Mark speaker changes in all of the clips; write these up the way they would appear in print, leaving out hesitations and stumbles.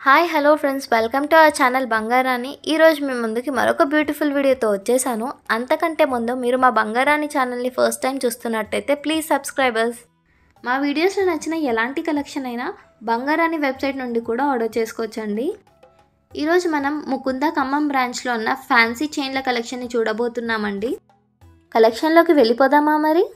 Speaker 1: Hi hello friends, welcome to our channel Bangarani. ఈరోజు మీ ముందుకి మరొక బ్యూటిఫుల్ వీడియోతో వచ్చేసాను. అంతకంటే ముందు మీరు మా బంగారాణి ఛానల్ని ఫస్ట్ టైం చూస్తున్నట్టయితే ప్లీజ్ సబ్స్క్రైబర్స్. మా వీడియోస్లో నచ్చిన ఎలాంటి కలెక్షన్ అయినా బంగారాణి వెబ్సైట్ నుండి కూడా ఆర్డర్ చేసుకోవచ్చండి. ఈరోజు మనం ముకుంద ఖమ్మం బ్రాంచ్లో ఉన్న ఫ్యాన్సీ చైన్ల కలెక్షన్ని చూడబోతున్నామండి. కలెక్షన్లోకి వెళ్ళిపోదామా మరి?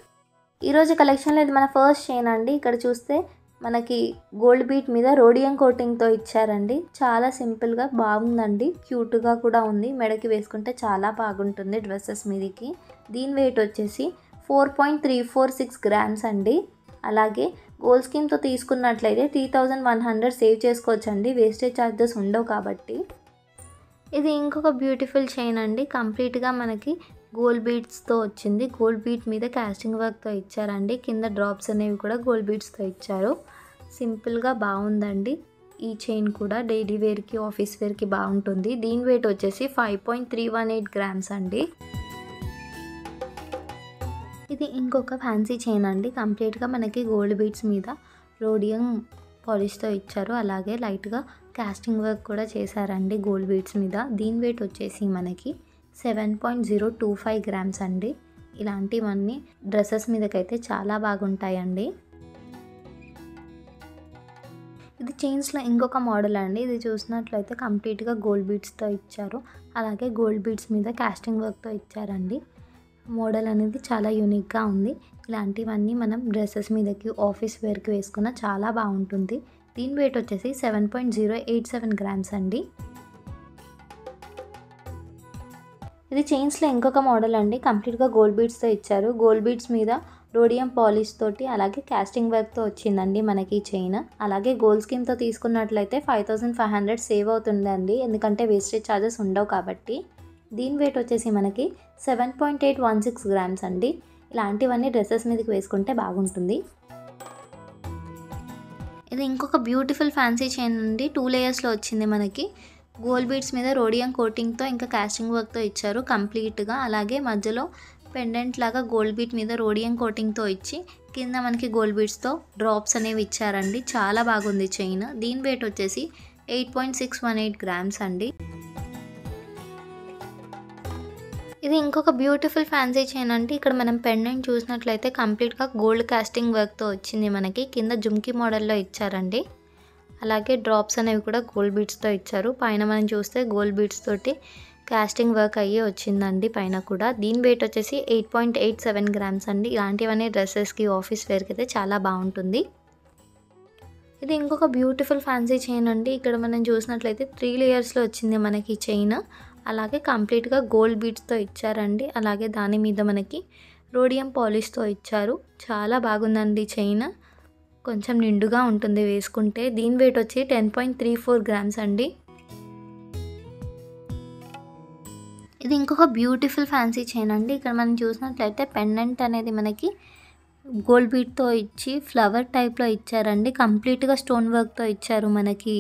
Speaker 1: ఈరోజు కలెక్షన్లో ఇది మన ఫస్ట్ చైన్ అండి. ఇక్కడ చూస్తే మనకి గోల్డ్ బీట్ మీద రోడియం కోటింగ్తో ఇచ్చారండి. చాలా సింపుల్గా బాగుందండి, క్యూట్గా కూడా ఉంది. మెడకి వేసుకుంటే చాలా బాగుంటుంది డ్రెస్సెస్ మీదకి. దీని వెయిట్ వచ్చేసి 4.346 గ్రామ్స్ అండి. అలాగే గోల్డ్ స్కీమ్తో తీసుకున్నట్లయితే 3100 సేవ్ చేసుకోవచ్చండి, వేస్టేజ్ ఛార్జెస్ ఉండవు కాబట్టి. ఇది ఇంకొక బ్యూటిఫుల్ చైన్ అండి. కంప్లీట్గా మనకి గోల్డ్ బీడ్స్తో వచ్చింది. గోల్డ్ బీట్ మీద కాస్టింగ్ వర్క్తో ఇచ్చారండి. కింద డ్రాప్స్ అనేవి కూడా గోల్డ్ బీడ్స్తో ఇచ్చారు. సింపుల్గా బాగుందండి. ఈ చైన్ కూడా డైలీ వేర్కి, ఆఫీస్ వేర్కి బాగుంటుంది. దీని వెయిట్ వచ్చేసి 5.318 గ్రామ్స్ అండి. ఇది ఇంకొక ఫ్యాన్సీ చైన్ అండి. కంప్లీట్గా మనకి గోల్డ్ బీడ్స్ మీద రోడియం పాలిష్తో ఇచ్చారు. అలాగే లైట్గా కాస్టింగ్ వర్క్ కూడా చేశారండి గోల్డ్ బీడ్స్ మీద. దీని వెయిట్ వచ్చేసి మనకి 7.025 గ్రామ్స్ అండి. ఇలాంటివన్నీ డ్రెస్సెస్ మీదకైతే చాలా బాగుంటాయండి. ఇది చైన్స్లో ఇంకొక మోడల్ అండి. ఇది చూసినట్లయితే కంప్లీట్గా గోల్డ్ బీడ్స్తో ఇచ్చారు. అలాగే గోల్డ్ బీడ్స్ మీద కాస్టింగ్ వర్క్తో ఇచ్చారండి. మోడల్ అనేది చాలా యూనిక్గా ఉంది. ఇలాంటివన్నీ మనం డ్రెస్సెస్ మీదకి, ఆఫీస్ వేర్కి వేసుకున్న చాలా బాగుంటుంది. దీని వెయిట్ వచ్చేసి 7.087 గ్రామ్స్ అండి. ఇది చైన్స్లో ఇంకొక మోడల్ అండి. కంప్లీట్గా గోల్డ్ బీడ్స్తో ఇచ్చారు. గోల్డ్ బీడ్స్ మీద రోడియం పాలిష్ తోటి అలాగే కాస్టింగ్ వర్క్తో వచ్చిందండి మనకి చైన్. అలాగే గోల్డ్ స్కీమ్తో తీసుకున్నట్లయితే 5500 సేవ్ అవుతుందండి, ఎందుకంటే వేస్టేజ్ ఛార్జెస్ ఉండవు కాబట్టి. దీని వెయిట్ వచ్చేసి మనకి 7.816 గ్రామ్స్ అండి. ఇలాంటివన్నీ డ్రెస్సెస్ మీదకి వేసుకుంటే బాగుంటుంది. ఇది ఇంకొక బ్యూటిఫుల్ ఫ్యాన్సీ చైన్ అండి. 2 లేయర్స్లో వచ్చింది మనకి. గోల్డ్ బీడ్స్ మీద రోడియం కోటింగ్తో ఇంకా కాస్టింగ్ వర్క్తో ఇచ్చారు కంప్లీట్గా. అలాగే మధ్యలో పెండెంట్ లాగా గోల్డ్ బీట్ మీద రోడియం కోటింగ్తో ఇచ్చి కింద మనకి గోల్డ్ బీడ్స్తో డ్రాప్స్ అనేవి ఇచ్చారండి. చాలా బాగుంది చైన్. దీని వెయిట్ వచ్చేసి 8.618 గ్రామ్స్ అండి. ఇది ఇంకొక బ్యూటిఫుల్ ఫ్యాన్సీ చైన్ అండి. ఇక్కడ మనం పెండెంట్ చూసినట్లయితే కంప్లీట్గా గోల్డ్ కాస్టింగ్ వర్క్తో వచ్చింది మనకి. కింద జుమ్కీ మోడల్లో ఇచ్చారండి. అలాగే డ్రాప్స్ అనేవి కూడా గోల్డ్ బీడ్స్తో ఇచ్చారు. పైన మనం చూస్తే గోల్డ్ బీడ్స్ తోటి కాస్టింగ్ వర్క్ అయ్యి వచ్చిందండి పైన కూడా. దీని వెయిట్ వచ్చేసి 8.87 గ్రామ్స్ అండి. ఇలాంటివన్నీ డ్రెస్సెస్కి, ఆఫీస్ వేర్కి అయితే చాలా బాగుంటుంది. ఇది ఇంకొక బ్యూటిఫుల్ ఫ్యాన్సీ చైన్ అండి. ఇక్కడ మనం చూసినట్లయితే 3 లేయర్స్లో వచ్చింది మనకి చైన్. అలాగే కంప్లీట్గా గోల్డ్ బీడ్స్తో ఇచ్చారండి. అలాగే దాని మీద మనకి రోడియం పాలిష్తో ఇచ్చారు. చాలా బాగుందండి చైన్. కొంచెం నిండుగా ఉంటుంది వేసుకుంటే. దీని వెయిట్ వచ్చి 10.34 గ్రామ్స్ అండి. ఇది ఇంకొక బ్యూటిఫుల్ ఫ్యాన్సీ చైన్ అండి. ఇక్కడ మనం చూసినట్లయితే పెండెంట్ అనేది మనకి గోల్డ్ బీట్తో ఇచ్చి ఫ్లవర్ టైప్లో ఇచ్చారండి. కంప్లీట్గా స్టోన్ వర్క్తో ఇచ్చారు మనకి.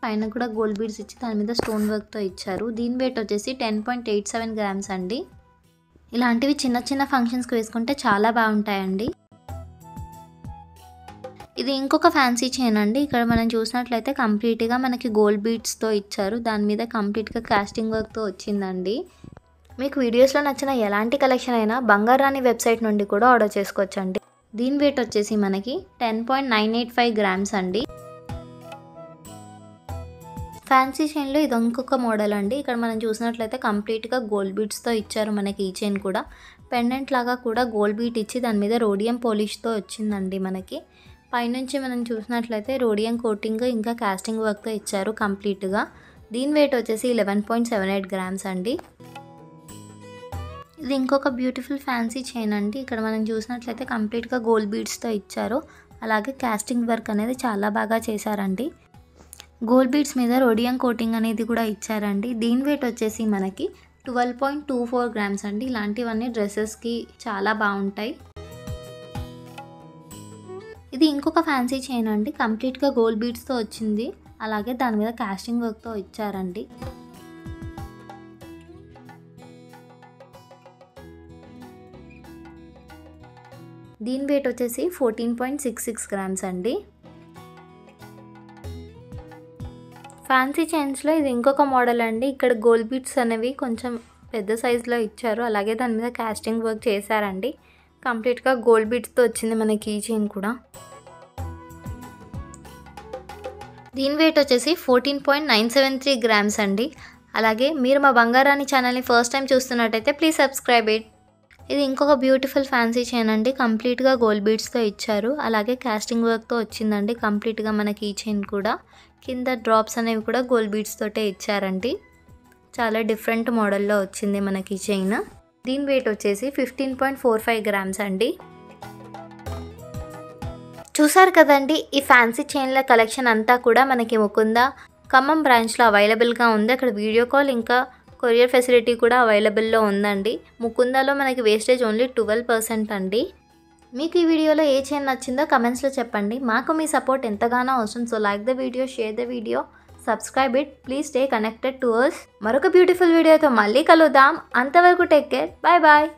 Speaker 1: పైన కూడా గోల్డ్ బీడ్స్ ఇచ్చి దాని మీద స్టోన్ వర్క్తో ఇచ్చారు. దీని వెయిట్ వచ్చేసి 10.87 గ్రామ్స్ అండి. ఇలాంటివి చిన్న చిన్న ఫంక్షన్స్కి వేసుకుంటే చాలా బాగుంటాయండి. ఇది ఇంకొక ఫ్యాన్సీ చైన్ అండి. ఇక్కడ మనం చూసినట్లయితే కంప్లీట్గా మనకి గోల్డ్ బీడ్స్తో ఇచ్చారు. దాని మీద కంప్లీట్గా కాస్టింగ్ వర్క్తో వచ్చిందండి. మీకు వీడియోస్లో నచ్చిన ఎలాంటి కలెక్షన్ అయినా బంగారాణి వెబ్సైట్ నుండి కూడా ఆర్డర్ చేసుకోవచ్చండి. దీని వెయిట్ వచ్చేసి మనకి 10.985 గ్రామ్స్ అండి. ఫ్యాన్సీ చైన్లో ఇది ఇంకొక మోడల్ అండి. ఇక్కడ మనం చూసినట్లయితే కంప్లీట్గా గోల్డ్ బీడ్స్తో ఇచ్చారు మనకి. ఈ చైన్ కూడా పెండెంట్ లాగా కూడా గోల్డ్ బీట్ ఇచ్చి దాని మీద రోడియం పాలిష్తో వచ్చిందండి మనకి. పైనుంచి మనం చూసినట్లయితే రోడియం కోటింగ్ ఇంకా కాస్టింగ్ వర్క్తో ఇచ్చారు కంప్లీట్గా. దీని వెయిట్ వచ్చేసి 11.78 గ్రామ్స్ అండి. ఇది ఇంకొక బ్యూటిఫుల్ ఫ్యాన్సీ చైన్ అండి. ఇక్కడ మనం చూసినట్లయితే కంప్లీట్గా గోల్డ్ బీడ్స్తో ఇచ్చారు. అలాగే కాస్టింగ్ వర్క్ అనేది చాలా బాగా చేశారండి. గోల్డ్ బీడ్స్ మీద రోడియం కోటింగ్ అనేది కూడా ఇచ్చారండి. దీని వెయిట్ వచ్చేసి మనకి 12.24 గ్రామ్స్ అండి. ఇలాంటివన్నీ డ్రెస్సెస్కి చాలా బాగుంటాయి. ఇది ఇంకొక ఫ్యాన్సీ చైన్ అండి. కంప్లీట్గా గోల్డ్ బీడ్స్తో వచ్చింది. అలాగే దాని మీద కాస్టింగ్ వర్క్తో ఇచ్చారండి. దీని వెయిట్ వచ్చేసి 14.66 గ్రామ్స్ అండి. ఫ్యాన్సీ చైన్స్లో ఇది ఇంకొక మోడల్ అండి. ఇక్కడ గోల్డ్ బీడ్స్ అనేవి కొంచెం పెద్ద సైజులో ఇచ్చారు. అలాగే దాని మీద కాస్టింగ్ వర్క్ చేశారండి. కంప్లీట్గా గోల్డ్ బీడ్స్తో వచ్చింది మన కీ చైన్ కూడా. దీని వెయిట్ వచ్చేసి 14.973 గ్రామ్స్ అండి. అలాగే మీరు మా బంగారాణి ఛానల్ని ఫస్ట్ టైం చూస్తున్నట్టయితే ప్లీజ్ సబ్స్క్రైబ్ ఇట్. ఇది ఇంకొక బ్యూటిఫుల్ ఫ్యాన్సీ చైన్ అండి. కంప్లీట్గా గోల్డ్ బీడ్స్తో ఇచ్చారు. అలాగే కాస్టింగ్ వర్క్తో వచ్చిందండి కంప్లీట్గా మన కీ చైన్ కూడా. కింద డ్రాప్స్ అనేవి కూడా గోల్డ్ బీడ్స్ తోటే ఇచ్చారండి. చాలా డిఫరెంట్ మోడల్లో వచ్చింది మన కీ చైన్. దీని వెయిట్ వచ్చేసి 15.45 గ్రామ్స్ అండి. చూసారు కదండి, ఈ ఫ్యాన్సీ చైన్ల కలెక్షన్ అంతా కూడా మనకి ముకుంద ఖమ్మం బ్రాంచ్లో అవైలబుల్గా ఉంది. అక్కడ వీడియో కాల్ ఇంకా కొరియర్ ఫెసిలిటీ కూడా అవైలబుల్లో ఉందండి. ముకుందాలో మనకి వేస్టేజ్ ఓన్లీ 12% అండి. మీకు ఈ వీడియోలో ఏ చైన్ నచ్చిందో కమెంట్స్లో చెప్పండి. మాకు మీ సపోర్ట్ ఎంతగానో అవసరం. So like the video, share the video, subscribe it. Please stay connected to us. మరొక బ్యూటిఫుల్ వీడియోతో మళ్ళీ కలుద్దాం. అంతవరకు టేక్ కేర్. Bye bye.